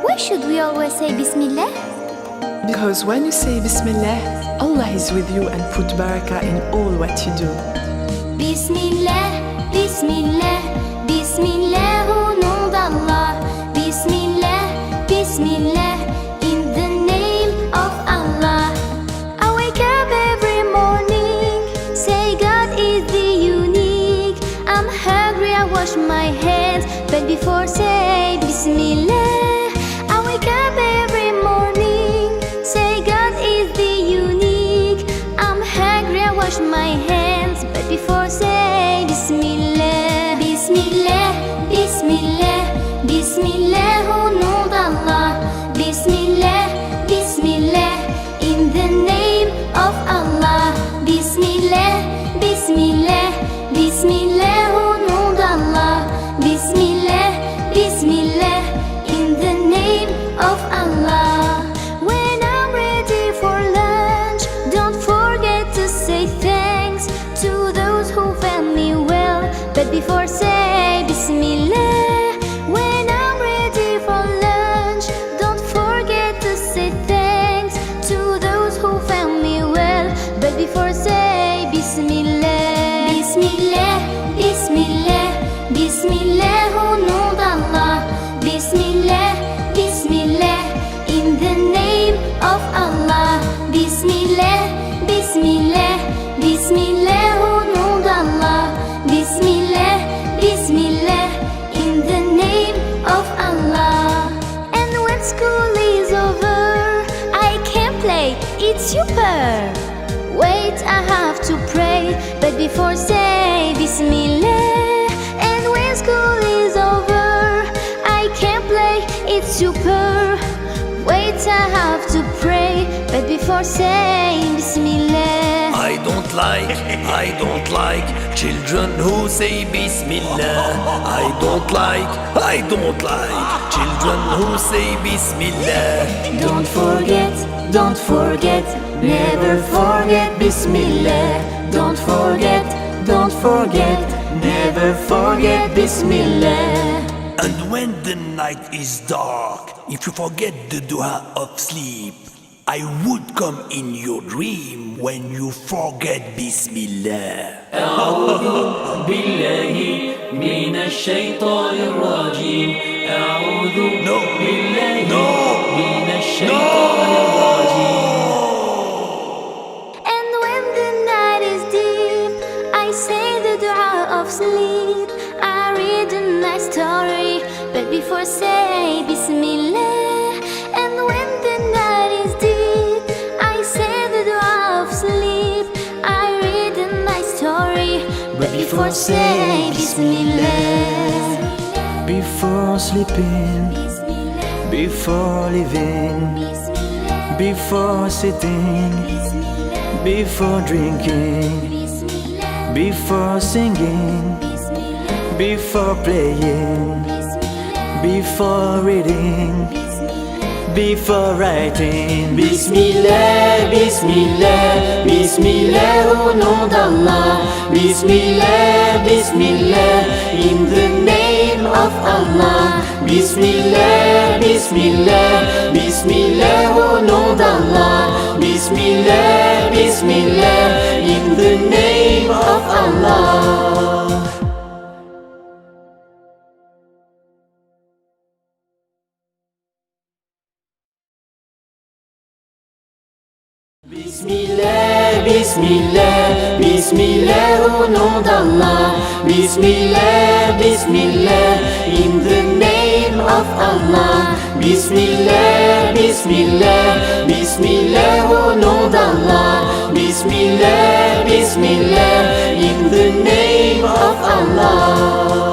Why should we always say Bismillah? Because when you say Bismillah, Allah is with you and put barakah in all what you do. Bismillah, Bismillah, Bismillah au nom d'Allah. Bismillah, Bismillah, in the name of Allah. I wake up every morning, say God is the unique. I'm hungry, I wash my hands, but before say Bismillah. I wake up every morning, say God is the unique. I'm hungry, I wash my hands, but before say Bismillah. Bismillah, Bismillah, Bismillah au nom d'Allah. Bismillah, Bismillah, in the name of Allah. Bismillah, Bismillah, Bismillah au nom d'Allah. Bismillah, Bismillah, in the name of Allah. When I'm ready for lunch, don't forget to say thanks to those who fed me well, but before say Bismillah. When I'm ready for lunch, don't forget to say thanks to those who fed me well, but before say Bismillah. Bismillah, Bismillah, Bismillah au nom d'Allah. Bismillah, Bismillah, in the name of Allah. Bismillah, Bismillah, Bismillah au nom d'Allah. Bismillah, Bismillah, in the name of Allah. And when school is over, I can play, it's super. Wait, I have to pray, but before say Bismillah. And when school is over, I can play, it's super. Wait, I have to pray, but before saying Bismillah. I don't like children who say Bismillah. I don't like children who say Bismillah. Don't forget, never forget Bismillah. Don't forget, never forget Bismillah. And when the night is dark, if you forget the dua of sleep, I would come in your dream when you forget Bismillah. أعوذ بالله من الشيطان الرجيم. أعوذ بالله من الشيطان الرجيم. And when the night is deep, I say the dua of sleep. I read a nice story, but before say Bismillah. And when the night is deep, I say the dua of sleep. I read a nice story, but before say Bismillah. Before sleeping, before living, before sitting, before drinking, before singing, before playing, before reading, before writing. Bismillah, Bismillah, Bismillah au nom d'Allah. Bismillah, Bismillah, in the name of Allah. Bismillah, Bismillah, Bismillah au nom d'Allah. Bismillah, Bismillah, in the name of Allah. Bismillah, Bismillah, Bismillah au nom d'Allah. Bismillah, Bismillah, in the name of Allah. Bismillah, Bismillah, Bismillah au nom d'Allah. Bismillah, Bismillah, in the name of Allah.